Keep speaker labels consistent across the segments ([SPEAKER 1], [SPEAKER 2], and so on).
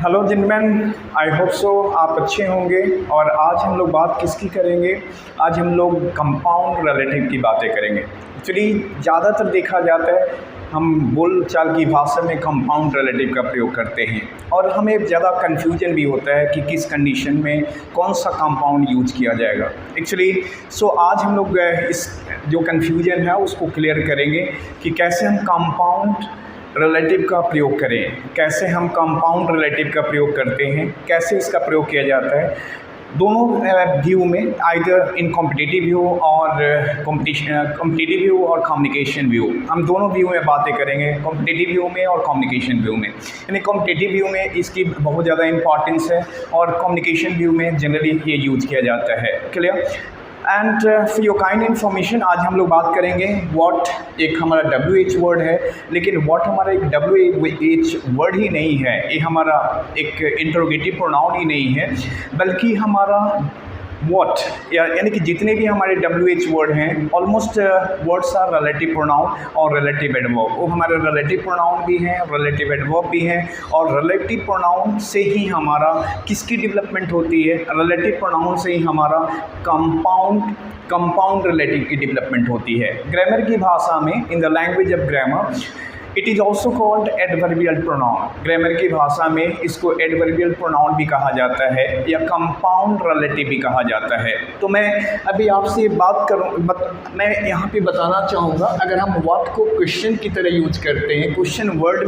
[SPEAKER 1] Hello जिनमैन, I hope so आप अच्छे होंगे। और आज हम लोग बात किसकी करेंगे? आज हम लोग कंपाउंड रिलेटिव की बातें करेंगे। एक्चुअली ज़्यादातर देखा जाता है हम बोलचाल की भाषा में कंपाउंड रिलेटिव का प्रयोग करते हैं और हमें ज़्यादा कन्फ्यूजन भी होता है कि किस कंडीशन में कौन सा कंपाउंड यूज किया जाएगा। एक्चुअली आज हम लोग इस जो कन्फ्यूजन है उसको क्लियर करेंगे कि कैसे हम कंपाउंड रिलेटिव का प्रयोग करें, कैसे हम कंपाउंड रिलेटिव का प्रयोग करते हैं, कैसे इसका प्रयोग किया जाता है दोनों व्यू में, आइदर इन कॉम्पिटिटिव व्यू और कॉम्पिटिटिव व्यू और कम्युनिकेशन व्यू। हम दोनों व्यू में बातें करेंगे, कॉम्पिटिटिव व्यू में और कम्युनिकेशन व्यू में। यानी कॉम्पिटिटिव व्यू में इसकी बहुत ज़्यादा इंपॉर्टेंस है और कम्युनिकेशन व्यू में जनरली ये यूज किया जाता है। Clear? And for your kind information, आज हम लोग बात करेंगे व्हाट एक हमारा WH वर्ड है, लेकिन व्हाट हमारा एक WH वर्ड ही नहीं है, ये हमारा एक इंटरोगेटिव प्रोनाउन ही नहीं है, बल्कि हमारा व्हाट यानी कि जितने भी हमारे WH वर्ड हैं almost words are relative pronoun और रिलेटिव एडवर्ब। वो हमारे रिलेटिव प्रोनाउन भी हैं, रिलेटिव एडवर्ब भी हैं, और रिलेटिव प्रोनाउन से ही हमारा किसकी डेवलपमेंट होती है? रिलेटिव प्रोनाउन से ही हमारा कंपाउंड रिलेटिव की डेवलपमेंट होती है। ग्रामर की भाषा में, in the language of grammar, it is also called adverbial pronoun. Grammar की भाषा में इसको एडवर्बियल प्रोनाउन भी कहा जाता है या कंपाउंड रिलेटिव भी कहा जाता है। तो मैं अभी आपसे बात मैं यहाँ पे बताना चाहूँगा, अगर हम व्हाट को क्वेश्चन की तरह यूज करते हैं, क्वेश्चन वर्ड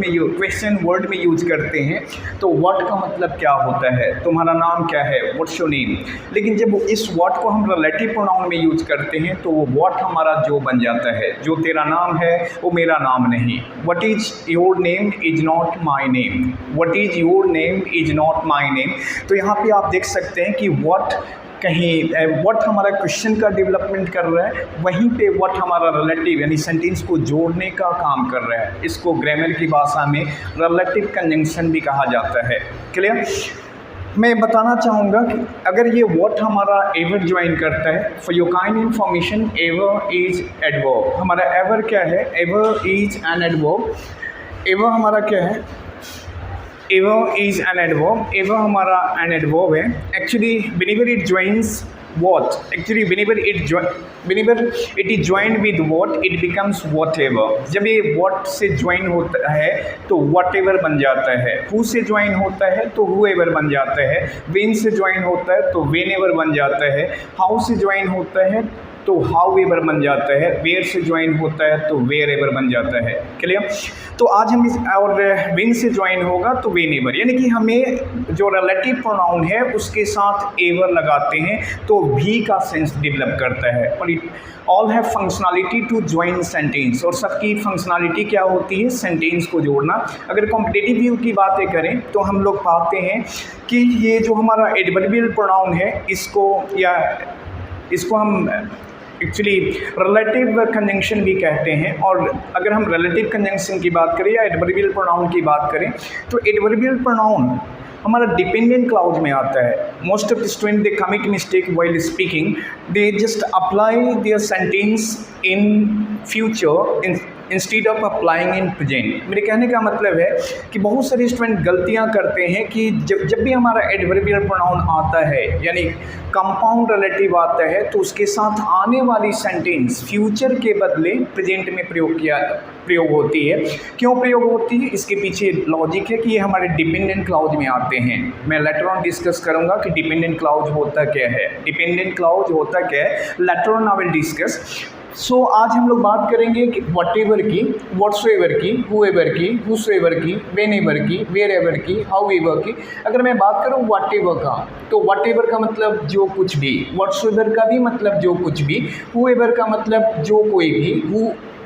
[SPEAKER 1] में यूज करते हैं, तो व्हाट का मतलब क्या होता है? तुम्हारा नाम क्या है? What's your name. लेकिन जब इस व्हाट को हम रिलेटिव प्रोनाउन में यूज करते हैं तो वो व्हाट हमारा जो बन जाता है, जो तेरा नाम है वो मेरा नाम नहीं। What is your name is not my name. What is your name is not my name. तो यहाँ पे आप देख सकते हैं कि what हमारा क्वेश्चन का डेवलपमेंट कर रहा है, वहीं पे what हमारा रिलेटिव यानी सेंटेंस को जोड़ने का काम कर रहा है। इसको ग्रामर की भाषा में रिलेटिव कंजंक्शन भी कहा जाता है। क्लियर? मैं बताना चाहूँगा कि अगर ये व्हाट हमारा एवर ज्वाइन करता है, for your kind information, ever is adverb. हमारा एवर क्या है? Ever is an adverb. Ever हमारा क्या है? Ever is an adverb. Ever हमारा एन एडवर्ब है। Actually whenever it joins what, actually whenever it is joined with what, it becomes whatever. जब ये what से join होता है तो whatever बन जाता है। who से join होता है तो whoever बन जाता है। when से join होता है तो whenever बन जाता है। how से join होता है तो however बन जाता है। where से join होता है तो wherever बन जाता है। क्लियर? तो आज हम और when से join होगा तो whenever, यानी कि हमें जो रिलेटिव प्रोनाउन है उसके साथ एवर लगाते हैं तो भी का सेंस डेवलप करता है। और all have functionality to join sentence, और सबकी फंक्शनलिटी क्या होती है? सेंटेंस को जोड़ना। अगर कॉम्पिटिटिव व्यू की बातें करें तो हम लोग पाते हैं कि ये जो हमारा एडवर्बियल प्रोनाउन है इसको हम एक्चुअली रिलेटिव कंजंक्शन भी कहते हैं। और अगर हम रिलेटिव कंजंक्शन की बात करें या एडवर्बियल प्रोनाउन की बात करें तो एडवर्बियल प्रोनाउन हमारा डिपेंडेंट क्लाउज में आता है। Most of the student they commit mistake while speaking, they just apply their sentence in future instead of applying in present. मेरे कहने का मतलब है कि बहुत सारे स्टूडेंट गलतियां करते हैं कि जब भी हमारा एडवर्बियल प्रोनाउन आता है यानी कंपाउंड रिलेटिव आता है तो उसके साथ आने वाली सेंटेंस फ्यूचर के बदले प्रेजेंट में प्रयोग होती है। क्यों प्रयोग होती है? इसके पीछे लॉजिक है कि ये हमारे डिपेंडेंट क्लाउज में आते हैं। मैं लेटर ऑन डिस्कस करूंगा कि डिपेंडेंट क्लाउज होता क्या है, डिपेंडेंट क्लाउज होता क्या है, later on I will discuss. So आज हम लोग बात करेंगे कि व्हाटएवर की, व्हाट्सएवर की, हुएवर की, हुसएवर की, व्हेनेवर की, वेयरएवर की, हाउएवर की। अगर मैं बात करूं व्हाटएवर का तो व्हाटएवर का मतलब जो कुछ भी, व्हाट्सएवर का भी मतलब जो कुछ भी, हुएवर का मतलब जो कोई भी,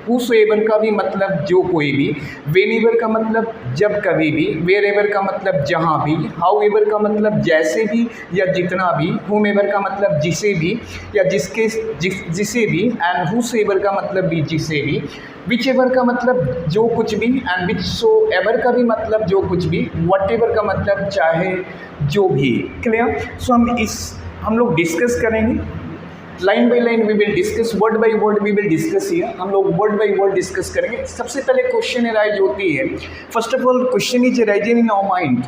[SPEAKER 1] हुसएवर का भी मतलब जो कोई भी, व्हेनेवर का मतलब जब कभी भी, वेयरएवर का मतलब जहाँ भी, हाउएवर का मतलब जैसे भी या जितना भी, हुमेवर का मतलब जिसे भी या जिसे भी, एंड हुसएवर का मतलब भी जिसे भी, विचएवर का मतलब जो कुछ भी, एंड विचसोएवर का भी मतलब जो कुछ भी, व्हाटएवर का मतलब चाहे जो भी। क्लियर? सो हम लोग डिस्कस करेंगे line by line we will discuss, word by word we will discuss here. हम लोग वर्ड बाय वर्ड डिस्कस करेंगे। सबसे पहले क्वेश्चन अराइज होती है, first of all question is arising in our mind,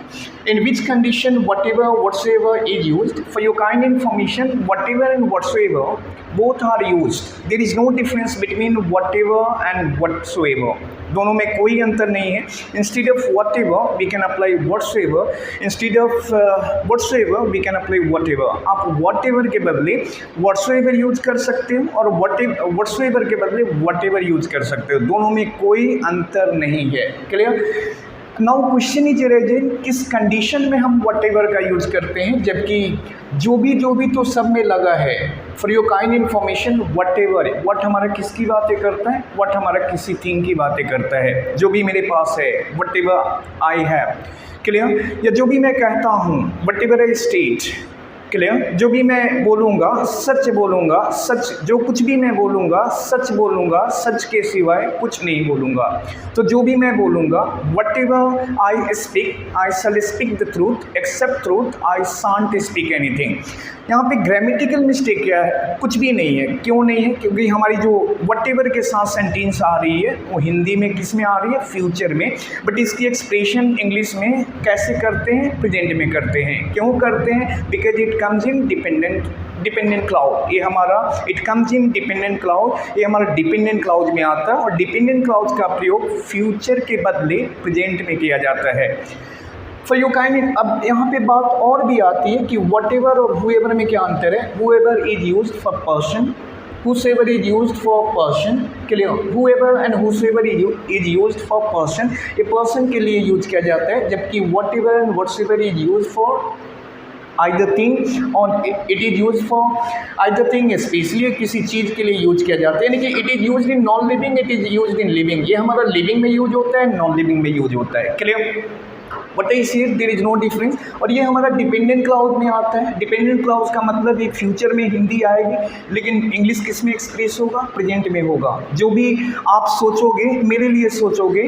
[SPEAKER 1] in which condition whatever whatsoever is used. For your kind information, whatever and whatsoever both are used, there is no difference between whatever and whatsoever, दोनों में कोई अंतर नहीं है। Instead of whatever we can apply whatsoever, instead of whatsoever we can apply whatever. आप whatever के बदले whatsoever use कर सकते हो और व्हाटसोएवर के बदले व्हाटएवर यूज कर सकते हो, दोनों में कोई अंतर नहीं है। Clear? Now question is arising, किस कंडीशन में हम व्हाटएवर का यूज करते हैं, जबकि जो भी तो सब में लगा है। For your kind information, whatever, what हमारा किसकी बातें करता है, व्हाट हमारा किसी थिंग की बातें करता है, जो भी मेरे पास है, व्हाटएवर आई हैव। क्लियर? या जो भी मैं कहता हूँ, व्हाटएवर आई स्टेट। क्लियर? जो भी मैं बोलूँगा सच बोलूँगा, सच, जो कुछ भी मैं बोलूँगा सच बोलूँगा, सच के सिवाय कुछ नहीं बोलूँगा। तो जो भी मैं बोलूँगा, whatever I speak I shall speak the truth, except truth I shan't speak anything. यहाँ पे ग्रामेटिकल मिस्टेक क्या है? कुछ भी नहीं है। क्यों नहीं है? क्योंकि हमारी जो व्हाटएवर के साथ सेंटेंस आ रही है वो हिंदी में किस में आ रही है? फ्यूचर में। बट इसकी एक्सप्रेशन इंग्लिश में कैसे करते हैं? प्रेजेंट में करते हैं। क्यों करते हैं? Because it comes in dependent cloud. ये हमारा it comes in dependent cloud, ये हमारा डिपेंडेंट क्लाउड में आता है और डिपेंडेंट क्लाउड का प्रयोग फ्यूचर के बदले प्रेजेंट में किया जाता है। फॉर यू काइंड, अब यहाँ पे बात और भी आती है कि व्हाटएवर और हुएवर में क्या अंतर है। Whoever is used for person, whosoever is used for person। Clear? whoever and whosoever is used for person, ये person के लिए यूज किया जाता है, जबकि whatever and whatsoever is used for either thing और it is used for either thing, specially किसी चीज़ के लिए यूज किया जाता है। यानी कि it is used in non living, it is used in living। ये हमारा लिविंग में यूज होता है, नॉन लिविंग में यूज होता है। Clear? But I see there is no difference. और ये हमारा डिपेंडेंट क्लाउज में आता है। डिपेंडेंट क्लाउज का मतलब एक फ्यूचर में हिंदी आएगी, लेकिन इंग्लिश किस में एक्सप्रेस होगा? प्रेजेंट में होगा। जो भी आप सोचोगे, मेरे लिए सोचोगे,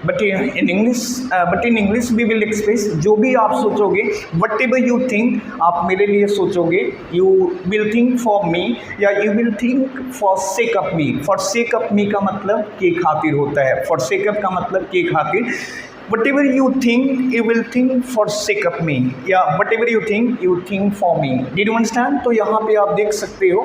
[SPEAKER 1] but in English we will express, जो भी आप सोचोगे, वट एवर यू थिंक, आप मेरे लिए सोचोगे, you will think for me या you will think for sake of me. For sake of me का मतलब के खातिर होता है, फॉर सेक ऑफ का मतलब के खातिर। whatever you think, you will think for sake of me, या whatever you think for me। Did you understand? तो यहाँ पे आप देख सकते हो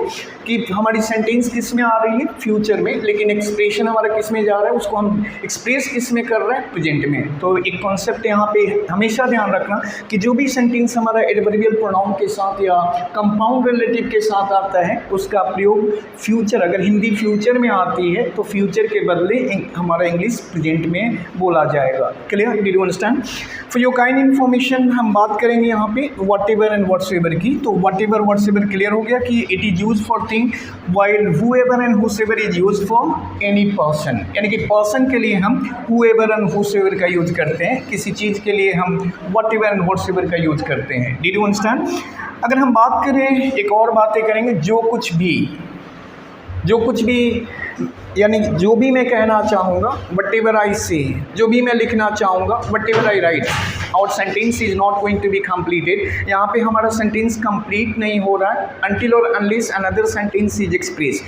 [SPEAKER 1] कि हमारी सेंटेंस किस में आ रही है? फ्यूचर में, लेकिन एक्सप्रेशन हमारा किस में जा रहा है? उसको हम एक्सप्रेस किस में कर रहे हैं? प्रेजेंट में। तो एक कॉन्सेप्ट यहाँ पे हमेशा ध्यान रखना कि जो भी सेंटेंस हमारा एडवर्बियल प्रोनाउन के साथ या कंपाउंड रिलेटिव के साथ आता है, उसका प्रयोग फ्यूचर, अगर हिंदी फ्यूचर में आती है तो फ्यूचर के बदले हमारा इंग्लिश प्रेजेंट में बोला जाएगा। Clear? Did you understand? For your kind information, हम बात करेंगे यहाँ पे व्हाटएवर एंड व्हाटसोएवर की। तो व्हाटएवर व्हाटसोएवर क्लियर हो गया कि it is used for thing, while whoever and whosoever is used for any person. यानी कि पर्सन के लिए हम हुएवर एंड हुसोएवर का यूज करते हैं, किसी चीज़ के लिए हम व्हाटएवर एंड व्हाटसोएवर का यूज करते हैं। Did you understand? अगर हम बात करें, एक और बातें करेंगे, जो कुछ भी यानी जो भी मैं कहना चाहूँगा, वट एवर आई से, जो भी मैं लिखना चाहूँगा, whatever I write, our sentence is not going to be completed. यहाँ पे हमारा सेंटेंस कंप्लीट नहीं हो रहा है अनटिल और unless another sentence is express.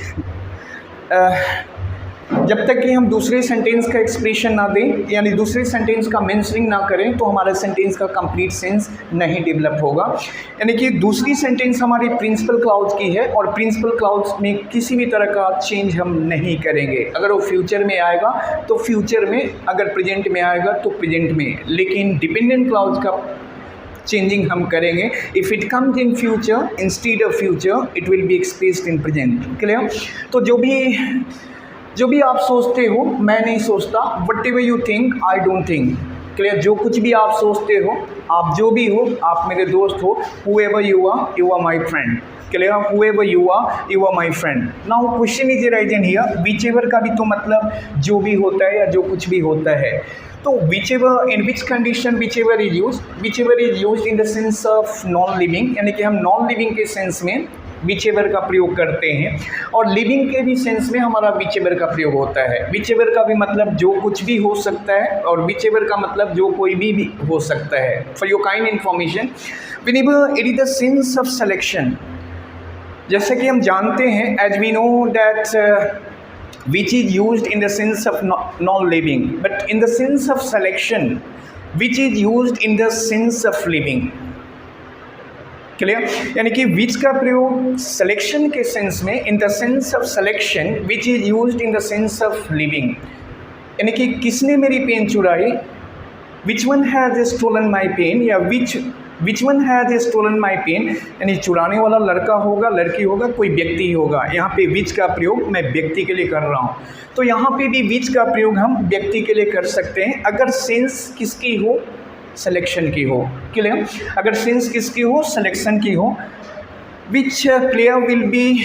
[SPEAKER 1] जब तक कि हम दूसरे सेंटेंस का एक्सप्रेशन ना दें, यानी दूसरे सेंटेंस का मेंशनिंग ना करें, तो हमारे सेंटेंस का कंप्लीट सेंस नहीं डेवलप होगा। यानी कि दूसरी सेंटेंस हमारी प्रिंसिपल क्लाउज की है और प्रिंसिपल क्लाउज में किसी भी तरह का चेंज हम नहीं करेंगे। अगर वो फ्यूचर में आएगा तो फ्यूचर में, अगर प्रेजेंट में आएगा तो प्रेजेंट में, लेकिन डिपेंडेंट क्लाउज का चेंजिंग हम करेंगे। If it comes in future instead of future, it will be expressed in present. Clear? तो जो भी आप सोचते हो, मैं नहीं सोचता। What ever you think, I don't think. Clear? जो कुछ भी आप सोचते हो, आप जो भी हो, आप मेरे दोस्त हो। Whoever you are my friend. Clear? Whoever you are my friend. Now question is rising here, whichever का भी तो मतलब जो भी होता है या जो कुछ भी होता है। तो which ever, in which condition which ever is use in the sense of non living, यानी कि हम नॉन लिविंग के सेंस में विच एवर का प्रयोग करते हैं और लिविंग के भी सेंस में हमारा विच एवर का प्रयोग होता है। विच एवर का भी मतलब जो कुछ भी हो सकता है और विच एवर का मतलब जो कोई भी हो सकता है। For your kind information, whenever it is the sense of selection, जैसे कि हम जानते हैं, as we know that which is used in the sense of non-living, but in the sense of selection, which is used in the sense of living. Clear? यानी कि which का प्रयोग selection के सेंस में, in the sense of selection, which is used in the sense of living. यानी कि किसने मेरी पेन चुराई, which one has stolen my pen, या which one has stolen my pen, यानी चुराने वाला लड़का होगा, लड़की होगा, कोई व्यक्ति होगा। यहाँ पे विच का प्रयोग मैं व्यक्ति के लिए कर रहा हूँ, तो यहाँ पे भी विच का प्रयोग हम व्यक्ति के लिए कर सकते हैं अगर सेंस किसकी हो, सिलेक्शन की हो। क्लियर? अगर सेंस किसकी हो, सिलेक्शन की हो। विच player will be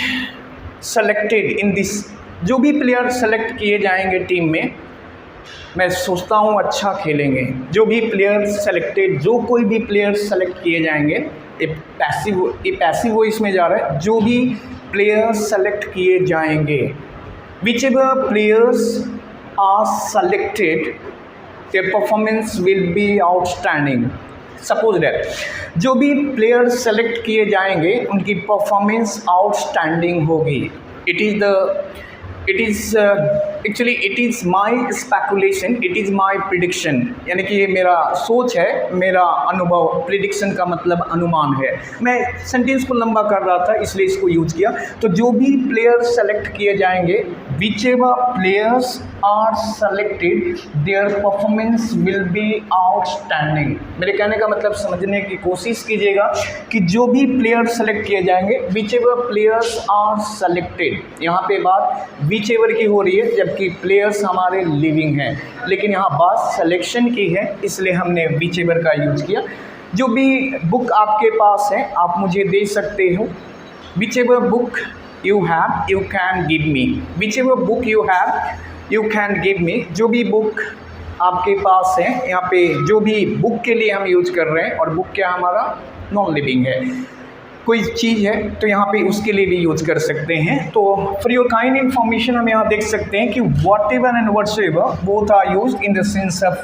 [SPEAKER 1] selected in this, जो भी प्लेयर सेलेक्ट किए जाएंगे टीम में, मैं सोचता हूँ अच्छा खेलेंगे। जो भी प्लेयर सेलेक्टेड, जो कोई भी प्लेयर सेलेक्ट किए जाएंगे, ये पैसिव वॉइस में जा रहा है, जो भी प्लेयर सेलेक्ट किए जाएंगे, whichever players are selected, their performance will be outstanding. Suppose that जो भी प्लेयर सेलेक्ट किए जाएंगे उनकी परफॉर्मेंस आउटस्टैंडिंग होगी। Actually it is my speculation, it is my prediction, यानी कि ये मेरा सोच है, मेरा अनुभव। प्रिडिक्शन का मतलब अनुमान है। मैं सेंटेंस को लंबा कर रहा था इसलिए इसको यूज किया। तो जो भी प्लेयर सेलेक्ट किए जाएंगे, whichever players are selected, their performance will be outstanding. मेरे कहने का मतलब समझने की कोशिश कीजिएगा कि जो भी प्लेयर सेलेक्ट किए जाएंगे, whichever players are selected, यहाँ पे बात विच एवर की हो रही है, जबकि प्लेयर्स हमारे लिविंग हैं, लेकिन यहाँ बात सिलेक्शन की है, इसलिए हमने विच एवर का यूज किया। जो भी बुक आपके पास है आप मुझे दे सकते हो। Which ever book you have, you can give me. Whichever book you have, you can give me. जो भी बुक आपके पास है, यहाँ पे जो भी बुक के लिए हम यूज कर रहे हैं, और बुक क्या हमारा नॉन लिविंग है, कोई चीज़ है तो यहाँ पे उसके लिए भी यूज कर सकते हैं। तो फॉर योर काइंड इन्फॉर्मेशन हम यहाँ देख सकते हैं कि whatever and whatsoever both are used in the sense of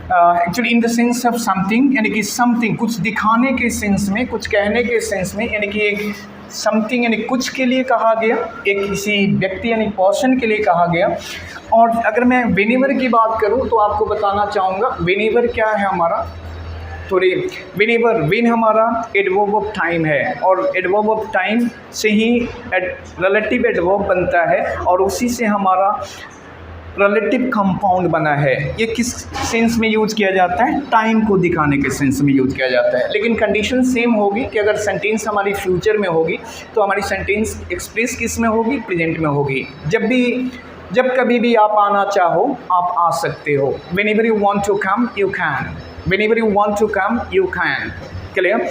[SPEAKER 1] actually in the sense of something, यानी कि समथिंग कुछ दिखाने के सेंस में, कुछ कहने के सेंस में, यानी कि एक समथिंग यानी कुछ के लिए कहा गया, एक किसी व्यक्ति यानी पर्सन के लिए कहा गया। और अगर मैं वेनेवर की बात करूं तो आपको बताना चाहूँगा वेनेवर क्या है हमारा। थोड़ी वेनेवर, वेन हमारा एडवर्ब ऑफ टाइम है, और एडवर्ब ऑफ टाइम से ही रिलेटिव एडवर्ब बनता है, और उसी से हमारा रिलेटिव कंपाउंड बना है। ये किस सेंस में यूज किया जाता है, टाइम को दिखाने के सेंस में यूज किया जाता है। लेकिन कंडीशन सेम होगी कि अगर सेंटेंस हमारी फ्यूचर में होगी तो हमारी सेंटेंस एक्सप्रेस किस में होगी, प्रेजेंट में होगी। जब कभी भी आप आना चाहो आप आ सकते हो। Whenever you want to come you can, whenever you want to come you can. Clear?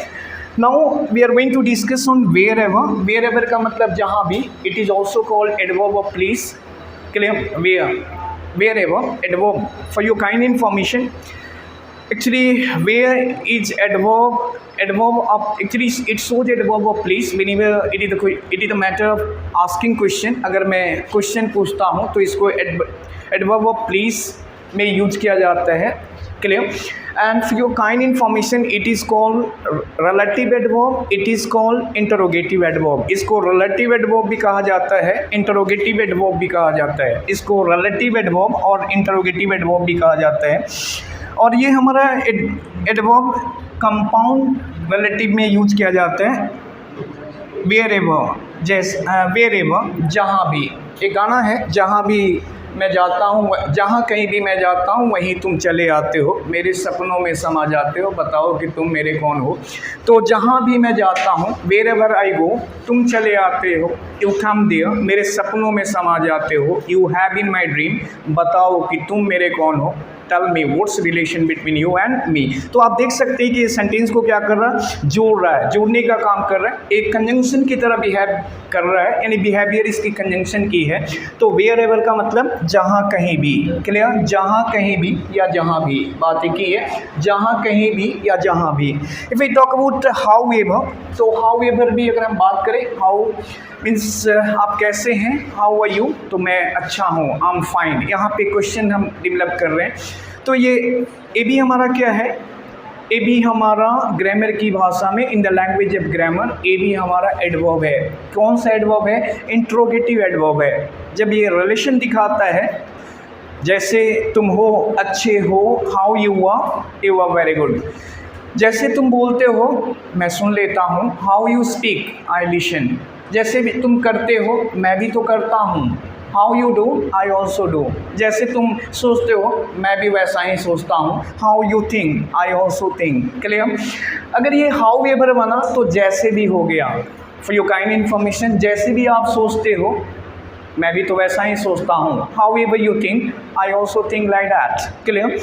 [SPEAKER 1] Now we are going to discuss on wherever. Wherever का मतलब जहाँ भी। It is also called adverb of place. Clear? Wherever adverb. For your kind information, actually where is adverb of, actually it shows adverb of place whenever it is a matter of asking question। अगर मैं question पूछता हूँ तो इसको adverb of place में use किया जाता है। Clear? And for your kind information, it is called relative adverb, it is called interrogative adverb. इसको रिलेटिव एडवर्ब भी कहा जाता है, इंटरोगेटिव एडवर्ब भी कहा जाता है। इसको रिलेटिव एडवर्ब और इंटरोगेटिव एडवर्ब भी कहा जाता है। और ये हमारा एडवर्ब कंपाउंड रिलेटिव में यूज किया जाता है। वेयरएवर, जैसे वेयरएवर, जहाँ भी। एक गाना है, जहाँ भी मैं जाता हूँ, जहाँ कहीं भी मैं जाता हूँ वहीं तुम चले आते हो, मेरे सपनों में समा जाते हो, बताओ कि तुम मेरे कौन हो। तो जहाँ भी मैं जाता हूँ, wherever I go, तुम चले आते हो, you come there, मेरे सपनों में समा जाते हो, you have in my dream, बताओ कि तुम मेरे कौन हो। Tell me what's relation between you and me. तो आप देख सकते हैं कि ये सेंटेंस को क्या कर रहा है, जोड़ रहा है, जोड़ने का काम कर रहा है, एक कंजंक्शन की तरह बिहेव कर रहा है, यानी बिहेवियर इसकी कंजंक्शन की है। तो वेयर एवर का मतलब जहाँ कहीं भी। क्लियर? जहाँ कहीं भी या जहाँ भी, बात एक ही है, जहाँ कहीं भी या जहाँ भी। If we talk about however, तो हाउ एवर भी अगर हम बात करें, हाउ मीन्स आप कैसे हैं, हाउ आर यू, तो मैं अच्छा हूँ, आई एम फाइन। यहाँ पे क्वेश्चन हम डेवलप कर रहे हैं। तो ये भी हमारा क्या है, ए भी हमारा ग्रामर की भाषा में in the language of grammar ए भी हमारा एडवर्ब है। कौन सा एडवर्ब है? इंट्रोगेटिव एडवर्ब है। जब ये रिलेशन दिखाता है, जैसे तुम हो, अच्छे हो, how you are very good. जैसे तुम बोलते हो, मैं सुन लेता हूँ, how you speak, I listen. जैसे भी तुम करते हो, मैं भी तो करता हूँ, how you do, I also do. जैसे तुम सोचते हो, मैं भी वैसा ही सोचता हूँ, how you think, I also think. Clear? अगर ये हाउ एवर बना तो जैसे भी हो गया। फॉर योर काइंड इन्फॉर्मेशन, जैसे भी आप सोचते हो, मैं भी तो वैसा ही सोचता हूँ, how ever you think, I also think like that. Clear?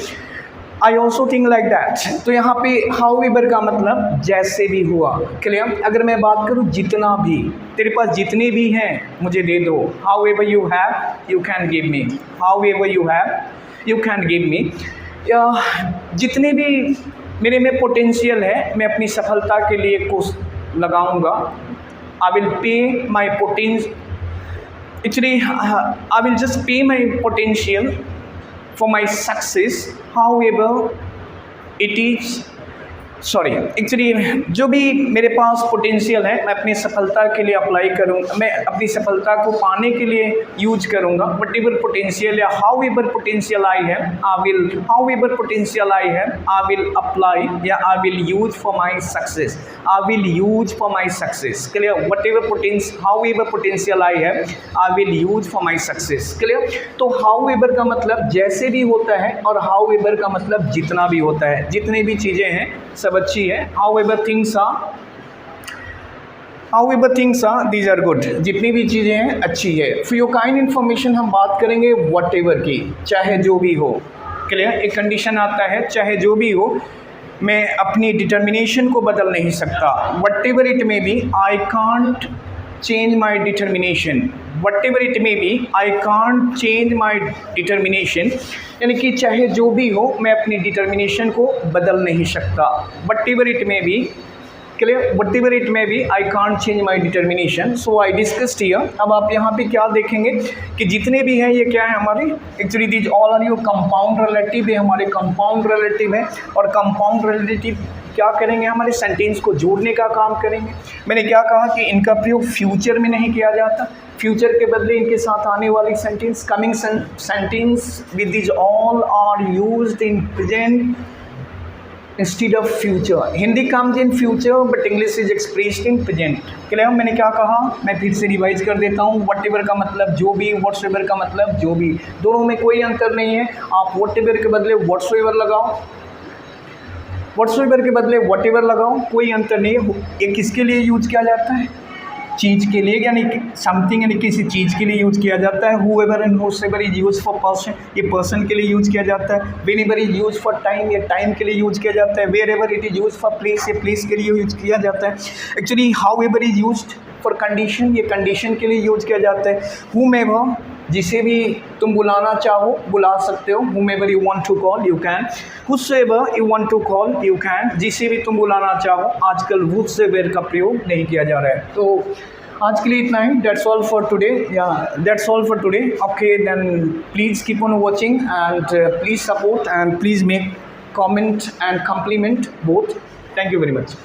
[SPEAKER 1] I also think like that. तो यहाँ पे हाउ एवर का मतलब जैसे भी हुआ। क्लियर? अगर मैं बात करूँ जितना भी, तेरे पास जितने भी हैं मुझे दे दो, how ever you have you can give me, how ever you have you can give me. जितने भी मेरे में पोटेंशियल है, मैं अपनी सफलता के लिए कुछ लगाऊंगा। I will pay my potential, actually I will just pay my potential for my success, however it is actually जो भी मेरे पास पोटेंशियल है, मैं अपनी सफलता के लिए अप्लाई करूँगा, मैं अपनी सफलता को पाने के लिए यूज करूँगा। वट एवर पोटेंशियल या हाउ एवर पोटेंशियल आई है, हाउ एवर पोटेंशियल आई है, आई विल अप्लाई या I will use for my success, I will use for my success. Clear? Whatever however potential I है, I will use for my success. Clear? तो however का मतलब जैसे भी होता है और हाउ एवर का मतलब जितना भी होता है। जितनी भी चीज़ें हैं सब अच्छी है। However things are these are good. जितनी भी चीज़ें हैं अच्छी है। फॉर योर काइंड इन्फॉर्मेशन हम बात करेंगे वट एवर की, चाहे जो भी हो। क्लियर? एक कंडीशन आता है, चाहे जो भी हो, मैं अपनी डिटर्मिनेशन को बदल नहीं सकता। What ever it may be, I can't change my determination. What ever it may be, I can't change my determination. यानी कि चाहे जो भी हो, मैं अपनी डिटर्मिनेशन को बदल नहीं सकता। What ever it may be, clear? What ever it may be, I can't change my determination. So I discussed here. अब आप यहाँ पे क्या देखेंगे कि जितने भी हैं ये क्या है हमारे, actually these all are your compound relative है, हमारे कंपाउंड रिलेटिव है। और कंपाउंड रिलेटिव क्या करेंगे, हमारे सेंटेंस को जोड़ने का काम करेंगे। मैंने क्या कहा कि इनका प्रयोग फ्यूचर में नहीं किया जाता, फ्यूचर के बदले इनके साथ आने वाली sentence, coming sentence with this all are used in present instead of future. Hindi comes in future but English is expressed in present. Clear? मैंने क्या कहा, मैं फिर से रिवाइज कर देता हूँ। वट एवर का मतलब जो भी, व्हाट्स एवर का मतलब जो भी, दोनों में कोई अंतर नहीं है। आप वट एवर के बदले व्हाट्स एवर लगाओ, व्हाट्स एवर के बदले वट एवर लगाओ, कोई अंतर नहीं है। ये किसके लिए यूज किया जाता है? चीज़ के लिए, यानी समथिंग, यानी किसी चीज़ के लिए यूज किया जाता है। Whoever and whosever is use for person, ये पर्सन के लिए यूज किया जाता है। Whenever is use for time, ये टाइम के लिए यूज किया जाता है। Wherever it is use for place, ये प्लेस के लिए यूज किया जाता है। Actually however is use for condition, ये कंडीशन के लिए यूज किया जाता है। हुम एवर, जिसे भी तुम बुलाना चाहो बुला सकते हो। whomever you want to call you can, whosoever you want to call you can, जिसे भी तुम बुलाना चाहो। आजकल whosoever का प्रयोग नहीं किया जा रहा है। तो आज के लिए इतना ही। That's all for today. That's all for today. Okay, then please keep on watching and please support and please make comment and compliment both. Thank you very much.